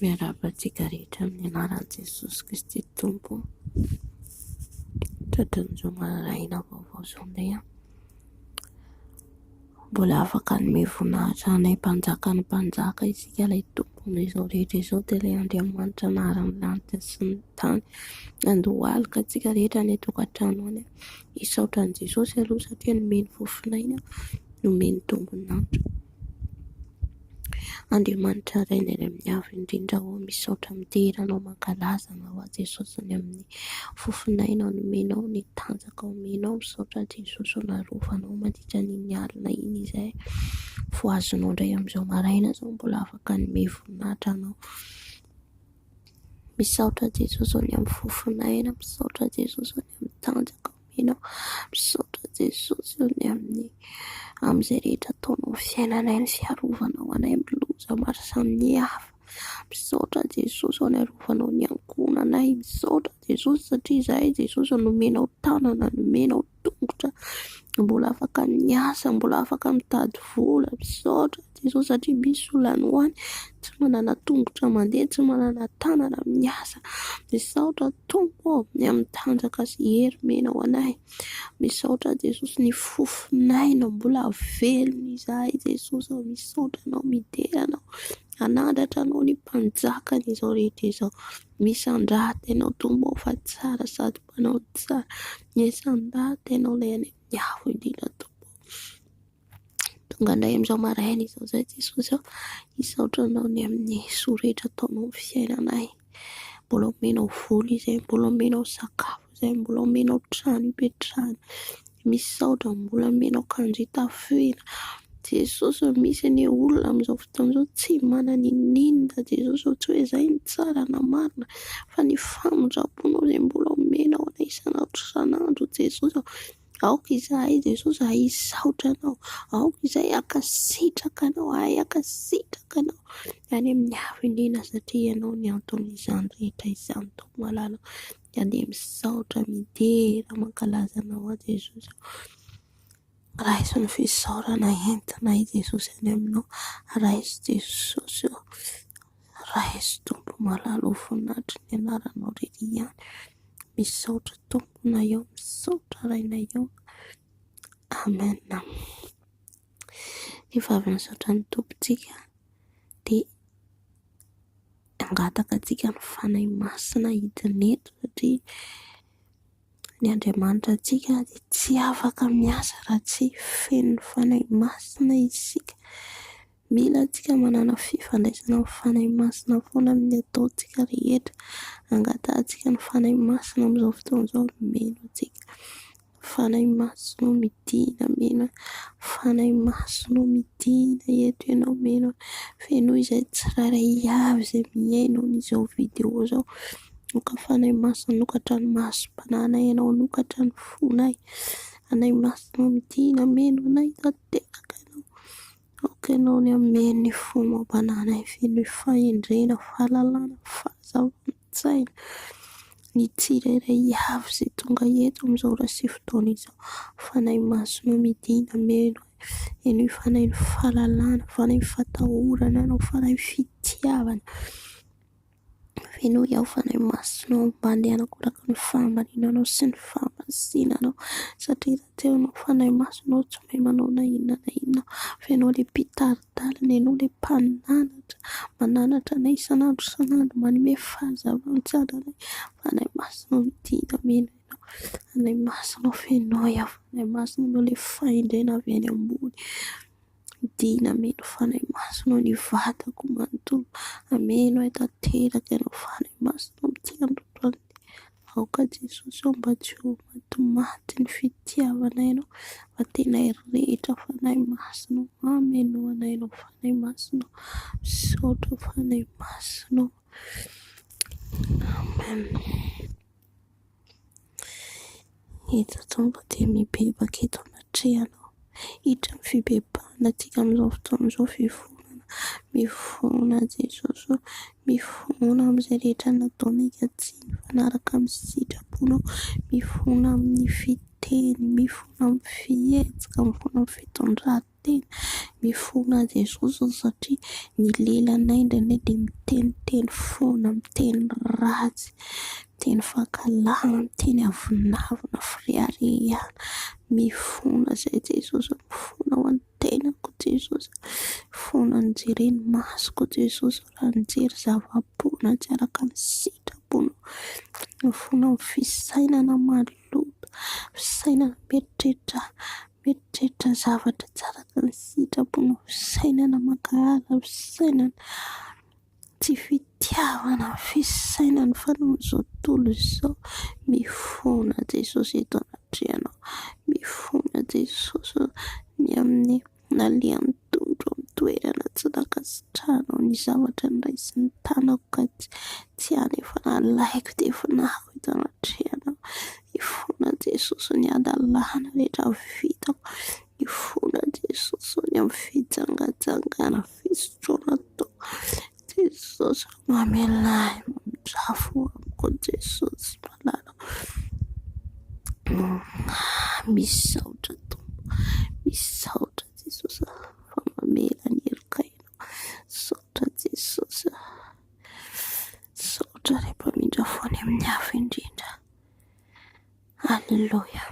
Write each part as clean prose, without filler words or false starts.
Miarabantsika rehetra amin'ny anaran'i Jesosy Kristy Tompo. Tratran'izao maraina vaovao izao indray mbola afaka hanome voninahitra anay mpanjaka ny mpanjaka isika ilay tompony izao rehetra izao, dia ilay Andriamanitra naran'ny lanitra sy ny tany andohalika antsika rehetra any an-tokantrano any. Hisaotra an'i Jesosy aloha satria nomeny fofinaina, nomeny tombon'andro. Andriamanitra iray indray amin'ny avy indrindra ho misaotra miteranao mankalaza ho a Jesosy ny amin'ny fofinaina nomenao, ny tanjaka omenao. Misaotra Jesosy ho narovanao mandritra n'iny alina iny izay voazonao indray amin'izao maraina izao, mbola afaka hanome voninahitra anao. Misaotra Jesosy ho ny amin'ny fofinaina, misaotra Jesosy ho ny amin'ny tanjaka omenao, misaotra Jesosy ho ny amin'izay rehetra ataonao fiainanay, ny fiarovanao anay amin'ny loza maro samihafa. Misaotra Jesosy ho ny arovanao ny ankonanay, misaotra Jesosy satria izahay Jesosy nomenao tanana, nomenao tongotra, mbola afaka miasa, mbola afaka mitady vola. Misaotra Jesosy satria misy olona ho any tsy manana tongotra mandeha, tsy manana tanana miasa. Misaotra Tompo ny amin'ny tanjaka sy hery menao anay. Misaotra Jesosy ny fofinaina mbola velona izahay Jesosy. Misaotra anao, mideranao, anandratra anao ny mpanjakany izao rehetra izao. Misandraty ianao Tompo fa tsara sady mpanao tsara. Misandraty ianao ilay any amin'ny avo indrindra Tompo. Tonga indray amin'izao maraina izao izay Jesosy, hisaotra anao ny amin'ny sorehetra ataonao ny fiainanay. Mbola omenao vola izay, mbola omenao sakafo izay, mbola omenao trano hipetrahana. Misaotra mbola omenao akanjo hitafy. Jesosy, misy ny olona amin'izao fotoana izao tsy manana inona Jesosy, tsy hoe izay ny tsara na marina, fa ny famindraponao izay mbola omenao anay isan'andro isan'andro Jesosy. Aoka izahay Jesosy hisaotra anao, aoka izahay hankasitraka anao, hankasitraka anao any amin'ny avo indrindra satria ianao ny anton'izany rehetra izany Tompo malala. Andeha misaotra midera mankalaza anao a Jesosy. Raiso ny fisaorana entinay Jesosy any aminao. Raiso Jesosy, raiso Tompo malala ho voninahitry ny anaranao rehetra ihany. Misaotra tompona eo, misaotra raina eo. Amen. Rehefa avy nisaotra ny tompontsika dia angataka antsika ny fanahy masina hidiny eto, satria ny Andriamanitra antsika dia tsy afaka miasa raha tsy feno fanahy masina isika. Mila antsika manana fifandraisana amin'ny fanahy masina foana amin'ny ataontsika rehetra. Angatantsika ny fanahy masina amin'izao fotoana izao, meno antsika. Fanahy masina midina meno, fanahy masina midina eto ianao meno. Feno izay tsirairay avy izay miaino izao vidéo izao. Noka fanahy masina nokatra ny masom-panana ianao, nokatra ny fonay. Fanahy masina midina meno anay tanteraka ianao. Aoka ianao ny ameny ny fomam-pananay, feno fahendrena, fahalalana, fahazavantsaina. Ny tsirairay avy izay tonga eto amin'izao raha sy fotoana izao. Fanahy masina midina meno. Eny fanahy ny fahalalana, fanahy fatahorana ianao, fanahy fitiavana. Feno iaho fanahy masina mba andehanako araka ny fahamarinanao sy ny fahamasinanao, satria raha tsy ianao fanahy masina tsy mahay manao na inona na inona. Feno ilay mpitaridalina, ianao ilay mpananatra, mananatra anay isan'andro isan'andro, manome fahazavantsaina anay. Fanahy masina midina meno ianao. Fanahy masina feno iaho, fanahy masina ianao ilay fahendrena avy any ambony. Midina meno fanahy masina ny vatako manontolo. Ameno ay tanteraka ianao fanahy masina amin'ity andro androany. Aoka Jesosy mba tsy ho matimaty ny fitiavana ianao, fa tena rehetra fanahy masina. Ameno anay ianao fanahy masina. Misaotra fanahy masina. Amen. Eto Tompo dia mibebaka eto anatrehanao. Hiditra ny fibebahana antsika amin'izao fotoana izao, fivonana. Mivona Jesosy, mivona amin'izay rehetra nataonay tsy mifanaraka amin'ny sitraponao. Mivona amin'ny fiteny, mivona amin'ny fihetsika, mivona amin'ny fitondran-tena. tena. Mifona Jesosy satria ny lelanay indray dia miteniteny foana, miteny ratsy, miteny fankalana, miteny avinavina, firiariana. Mifona izay Jesosy, mifona ho an'ny tenako Jesosy, mifona nijereny masoko Jesosy, raha nijery zava-pona tsy araka ny sitrapona. Mifona amin'ny fisainana maloto, fisainana mieritreritra zavatra tsy araka ny sitrapona, fisainana mankahala, fisainana tsy fitiavana, fisainana fanaon'izao tontolo izao. Mifona Jesosy eto anatrianao, mifona Jesosy ny amin'ny nalian'ny tondro amin'ny toerana tsy nakasitrahanao, ny zavatra niraisin'ny tanako ka tsy anefa nalaiko dia efa nako eto anatrianao. Mifona Jesosy ny adalahana rehetra vitako, mifona Jesosy ny amin'ny fijangajangana, fisotroana tao. Jesosy mamelay, mamindrafo amiko Jesosy malala. Misaotra Tompo, misaotra Jesosy fa mamela ny herin-kainao. Saotra Jesosy, saotra rehefa mindrafo any amin'ny hafa indrindra. Halleluja,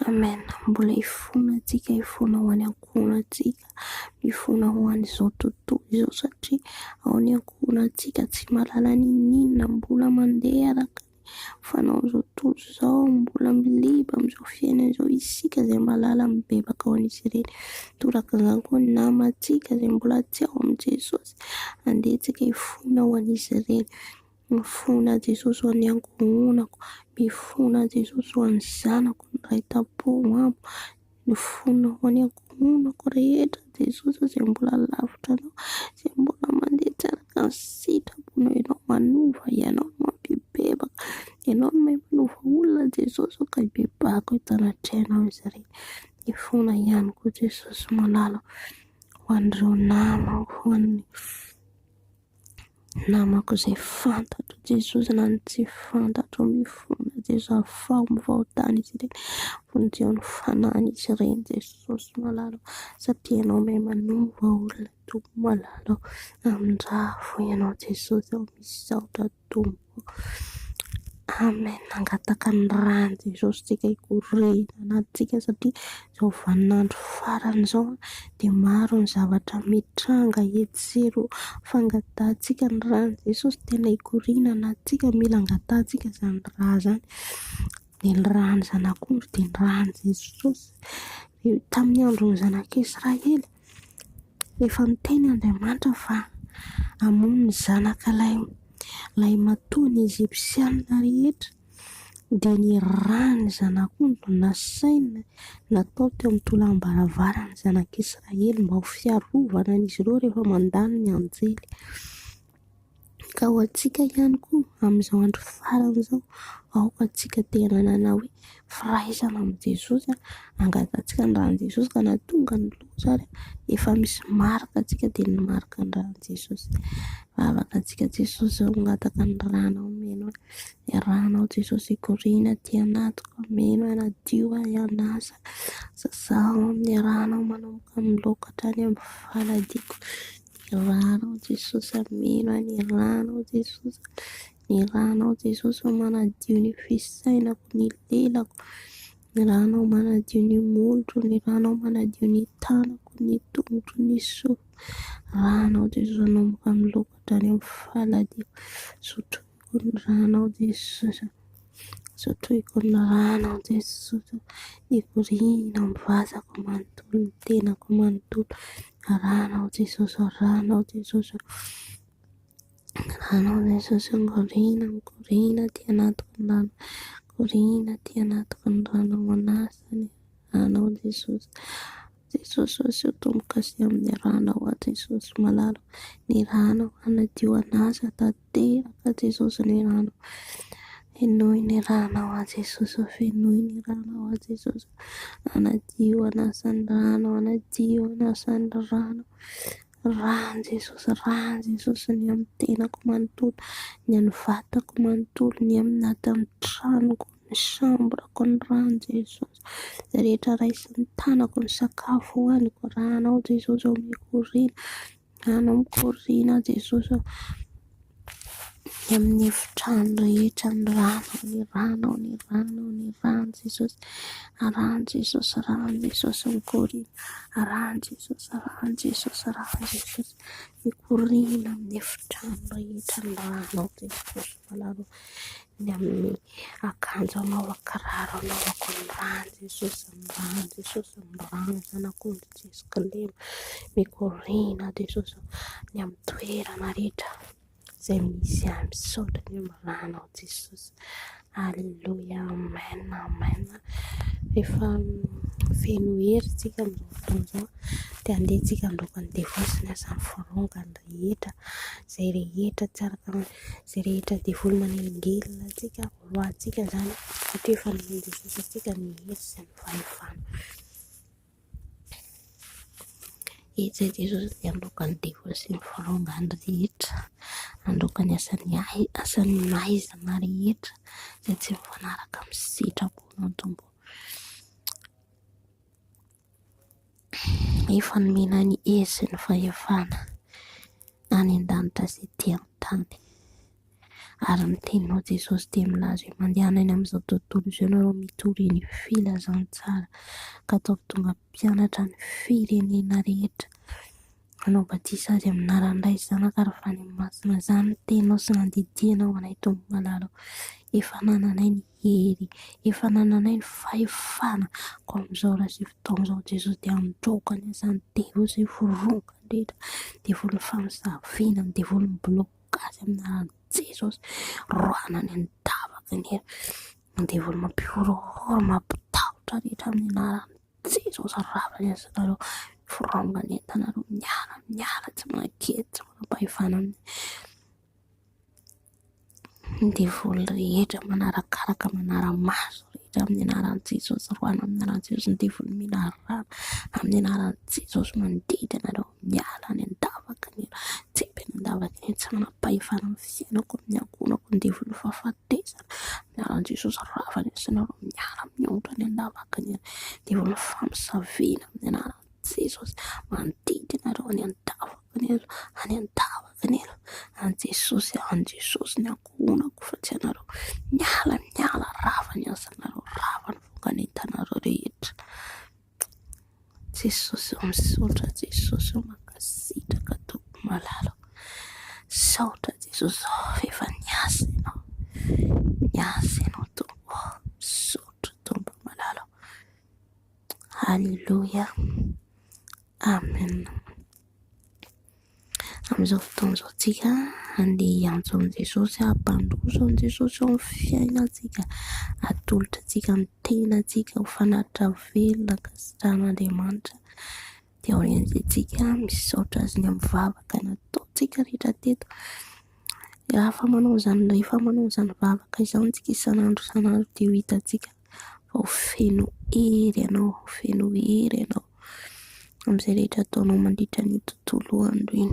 amen. Mbola hifona antsika, hifona ho any ankohonantsika, hifona ho an'izao tontolo izao satria ao ny ankohonantsika tsy mahalala n'inona, mbola mandeha araka fanaon'izao tontolo izao, mbola miliba amin'izao fiainana izao. Isika izay mahalala mibebaka ao an'izy ireny, toraka izany koa ny namantsika izay mbola tsy ao amin'i Jesosy, andehantsika hifona ho an'izy ireny. Mifona Jesosy ho an'ny ankohonako, mifona Jesosy ho an'ny zanako, ny ray tam-po amiko, mifona ho an'ny ankohonako rehetra Jesosy izay mbola lavitra anao, izay mbola mandeha tsy araka ny sitrapona. Ianao manova, ianao mampibebaka, ianao no mahay manova olona Jesosy, ka hibebako eto anatrianao izy ireny. Mifona ihany koa Jesosy malala ho an'ireo namako, ho an'ny namako izay fantatro Jesosy na ny tsy fantatro. Mifona Jesosy ahafaho mivaotany izy ireny, vonjeo ny fanahy izy ireny Jesosy malala, satria ianao mahay manova olona Tompo malala. Amindrafo ianao Jesosy, ao misaotra Tompo. Amen. Angataka ny rano Jesosy tsika hikorena anatintsika satria izao vaninandro farany izao dia maro ny zavatra mitranga etsero. Fangatantsika ny rano Jesosy tena hikorena anatintsika, mila angatantsika izany raha zany. Ny rano zanak'ondry dia ny rano Jesosy. Tamin'ny andron'ny zanak'Israely efa niteny Andriamanitra fa hamono ny zanaka lay matoa ny Ezipsianina rehetra, dia ny rano zanak'ondry nasaina natao teo amin'ny tolam-baravarana ny zanak'Israely mba ho fiarovana an'izy ireo rehefa mandalo ny anjely. Ka ho antsika ihany koa amin'izao andro farany izao, aoka antsika te hanana hoe firaisana amin'ny Jesosy, angatantsika ny rano Jesosy ka na tonga ny loza ary efa misy marika antsika dia ny marika ny rano Jesosy. Vavaka antsika Jesosy angataka ny rano, ameno ny rano Jesosy hikorena ty anatiko, ameno anadio anasa zazaho amin'ny rano manomboka amin'ny laoka hatrany amin'ny faladiko. Ny rano Jesosy, ameno ny rano Jesosy, ny rano Jesosy manadio ny fisainako, ny lelako, ny rano manadio ny molotro, ny rano manadio ny tanako, ny tongotro, ny sofo. Rano Jesosy manomboka amin'ny laoka hatrany amin'ny faladiko. Sotroiko ny rano Jesosy, sotroiko ny rano Jesosy, hikorina amin'ny vazako manontolo, ny tenako manontolo. Rano Jesosy, rano Jesosy, rano Jesosy, mikorina ty anatiko ny rano, mikorina ty anatiko ny rano manasany. Rano Jesosy, Jesosy sotomboka sy amin'ny rano ao Jesosy malala. Ny rano anadio anasa tanteraka Jesosy, ny rano fenoy ny rano ao Jesosy, fenoy ny rano ao Jesosy. Anadio anasan'ny rano, anadio anasan'ny rano. Rano Jesosy, rano Jesosy ny amin'ny tenako manontolo, ny amin'ny vatako manontolo, ny amin'ny aty amin'ny tranoko, ny samborako ny rano Jesosy, izay rehetra raisin'ny tanako ny sakafo hoaniko, ranao Jesosy ao mikoriana, ranao mikoriana Jesosy ao amin'ny efitrano rehetra, ny rano Jesosy, rano Jesosy mikoriana, rano Jesosy mikoriana amin'ny efitrano rehetra, ny rano Jesosy malalo, ny amin'ny akanjo anaovako, kiraro anaovako, ny rano Jesosy, ny rano zanak'ondry Jesoy Kilema mikoriana Jesosy, ny amin'ny toerana rehetra izay misy ahy misaotra ny amin'ny rano Jesosy. Alleluia, amen. Rehefa feno hery tsika amin'izao fotoana izao dia andehantsika androaka ny devoly asany vorongany rehetra, izay rehetra devoly manelingelina tsika lohantsika izany, satria efa nomen'i Jesosy antsika ny hery sy ny fahefana. Izay Jesosy dia androaka ny devoly sy ny vorongany rehetra, androaka ny asany maizana rehetra izay tsy mifanaraka amin'ny sitrapona tompo. Efa nomena ny hery sy ny fahefana any an-danitra sy ety an-tany, ary miteninao Jesosy dia milaza hoe mandehana any amin'izao tontolo izao ianareo mitory ny filazantsara ka ataovy tonga mpianatra ny firenena rehetra, anao batisa azy amin'ny anaran'Ray, Zanaka ary Fanahy Masina. Izany teninao sy nandidianao anay Tompo malalo, efa nananay ny hery, efa nananay ny fahefana, ko amin'izao raha sy fotoana izao Jesosy dia androaka ny asany devoly sy vorongany rehetra, devoly famosavina, devoly blôkazy amin'ny anaran'i Jesosy, roana ny andavaka ny hery, devoly mampihorohoro, mampitahotra rehetra amin'ny anaran'i Jesosy, ravany asanareo, vorongany entanareo miala tsy manakety, tsy manam-pahefana amin'ny devoly rehetra, manarakaraka manara-maso rehetra amin'ny anaran'i Jesosy, roana amin'ny anaran'i Jesosy, ny devoly mila rano amin'ny anaran'i Jesosy, mandidy anareo miala ny andavaka ny tsepy ny andavaka ny tsy manam-pahefana amin'ny fiainako, amin'ny ankonako, ny devoly fahafatesana amin'ny anaran'i Jesosy, ravany asanareo miala miontra ny andavaka ny devoly famosavina amin'ny anaran'i Jesosy, mandidy anareo any andavaka ny any Jesosy ny ankonako, fa tsy anareo miala ravany asanareo, ravany vongany entanareo rehetra. Jesosy misaotra, Jesosy mankasitraka Tompo malalo, saotra Jesosy, efa niasa ianao Tompo, misaotra Tompo malalo. Alleluia, amen. Amin'izao fotoana izao tsika andeha hiantso amin'i Jesosy, hampandroso amin'i Jesosy ao amin'ny fiainantsika, atolotra tsika amin'ny tenantsika ho fanatitra velona ankasitrahan'Andriamanitra, dia aorian'izay tsika misaotra azy ny amin'ny vavaka nataontsika rehetra teto. Rehefa manao izany vavaka izany tsika isan'andro dia ho hitantsika fa ho feno hery ianao amin'izay rehetra ataonao mandritra ny tontolo andro iny,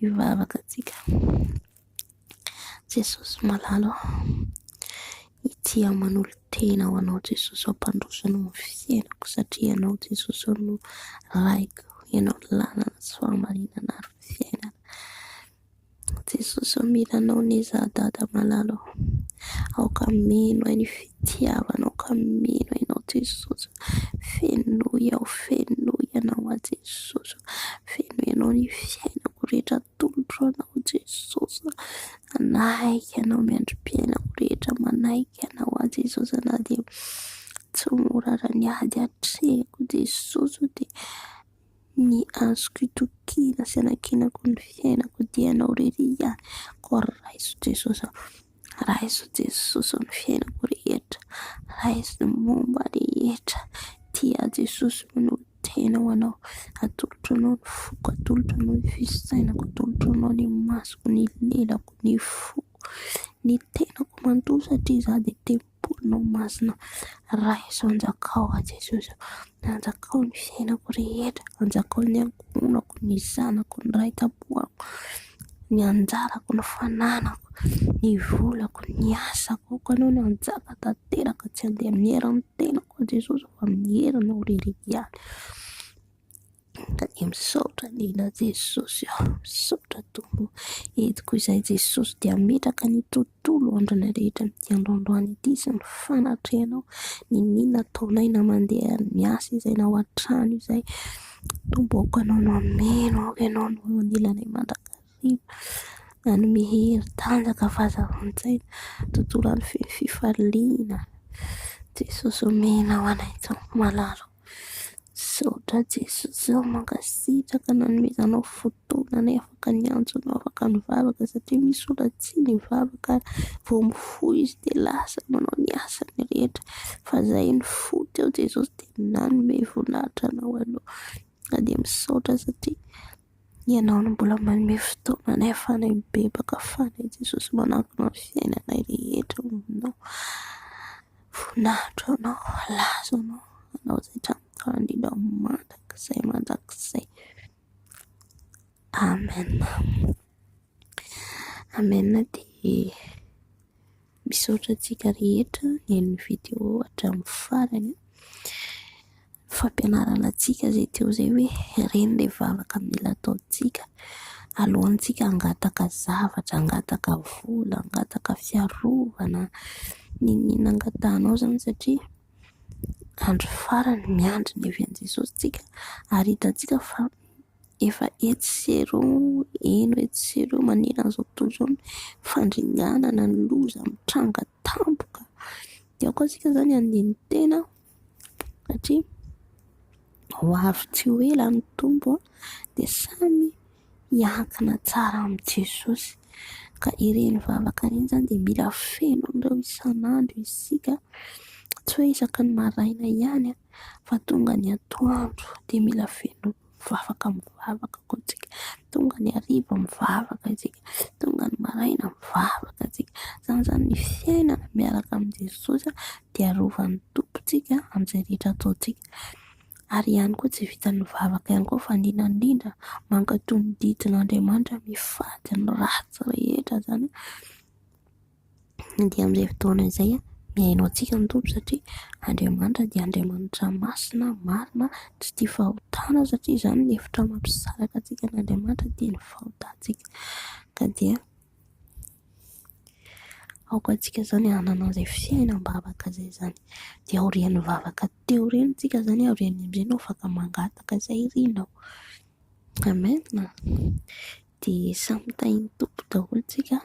hivavaka tsika. Jesosy malalo, ity aman'olo tena ho anao Jesosy, ampandrosanao amin'ny fiainako, satria ianao Jesosy no raiko, ianao lalana sy fahamarinana ary fiainana. Jesosy amilanao nezadada malalo, aoka mino ahy ny fitiavanao, ka mino ainao Jesosy, fenoy anao a Jesosy, fenoy anao ny fiainako rehetra, tolotro anao Jesosy, manaiky anao miandrom-piainako rehetra, manaiky anao a Jesosy, na dia tsy mora raha ny ady hatrehako Jesosy, dia ny azoko itokiana sy anakinako ny fiainako dia anao rery ihany, ko raiso Jesosy ny fiainako rehetra, raiso ny momba rehetra, tia Jesosy manolo tena ho anao, atolotro anao ny foko, atolotro anao ny fisainako, atolotro anao ny masoko, ny lelako, ny foko, ny tenako manontolo, satria za dia tempolinao masina. Raiso anjakao a Jesosy, anjakao ny fiainako rehetra, anjakao ny ankonako, ny zanako, ny raitapoako, ny anjarako, ny fananako, ny volako, ny asako, ka anao ny anjaka tanteraka, tsy handeha amin'ny herin'ny tenako Jesosy fa amin'ny herinao irery ihany. Ka dia misaotra indrindra Jesosy aho, misaotra Tompo. Eto koa izay Jesosy dia ametraka ny tontolo androna rehetra ny androandroany ity sy ny fanatrehanao, ny ninona ataonay na mandeha miasa izay na ao an-trano izay. Tompo aoka anao no ameno, aoka ianao no anilanay mandrakariva, nanome hery tanjaka fahazavan-tsaina, tontolo any fifaliana. Jesosy omenao anay Tompo malaro. Saotra Jesosy aho mankasitraka nanomezanao fotoana afaka niantsonao, afaka nivavaka, satria misy olona tsy nivavaka vao mifoy izy dia lasa manao ny asany rehetra, fa zay ny fo teo Jesosy dia nanome voninahitra anao anao. Ka dia misaotra satria ianao no mbola manome fotoana ahafanay mibebaka, ahafanay Jesosy manakona ny fiainanay rehetra aminao. Voninahitra anao, laza anao izay tranon-tanina mandrakizay. Amen. Amen. Dia misaotra antsika rehetra ny video hatramin'ny farany, fampianarana antsika izay teo izay hoe ireny ilay vavaka mila ataontsika alohantsika hangataka zavatra, hangataka vola, hangataka fiarovana, ninona angatahanao zany, satria andro farany miandry ny avy an Jesosy tsika, ary hitantsika fa efa etsy sy eroa, eno etsy sy eroa manerana an'izao tontolo izao ny fandringanana, ny loza mitranga tampoka. Dia ao koa tsika zany andeha ny tena, satria ho avy tsy ho ela ny Tompo dia samy hiankina tsara amin'ny Jesosy. Ka ireny vavaka ireny zany dia mila feno andreo isan'andro isika, tsy hoe isaky ny maraina ihany fa tonga ny atoandro dia mila feno mivavaka koa tsika, tonga ny hariva mivavaka tsika, tonga ny maraina mivavaka tsika. Zany ny fiainana miaraka amin'ny Jesosy dia arovan'ny Tompontsika amin'izay rehetra ataontsika. Ary ihany koa tsy vitan'ny mivavaka ihany koa fa indrindra mankatoy ny didin'Andriamanitra, mifady ny ratsy rehetra zany. Dia amin'izay fotoana izay miaino antsika ny Tompo, satria Andriamanitra dia Andriamanitra masina, marina, tsy tia fahotana, satria izany ny hevitra mampisaraka antsika n'Andriamanitra dia ny fahotantsika. Ka dia aoka antsika zany hanana an'izay fiainam-bavaka izay zany, dia aorian'ny vavaka teo ireny tsika zany, aorian'ny amin'izay afaka mangataka izay rinao. Amen. Dia samy tahin'ny Tompo daholo tsika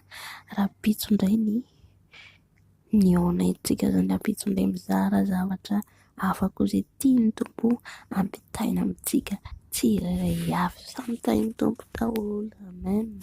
raha pitso indray ny aonantsika zany, rapitso indray mizara zavatra hafa koa izay tian'ny Tompo ampitaina amintsika, tsy iray avy, samy tahin'ny Tompo daholo. Amen.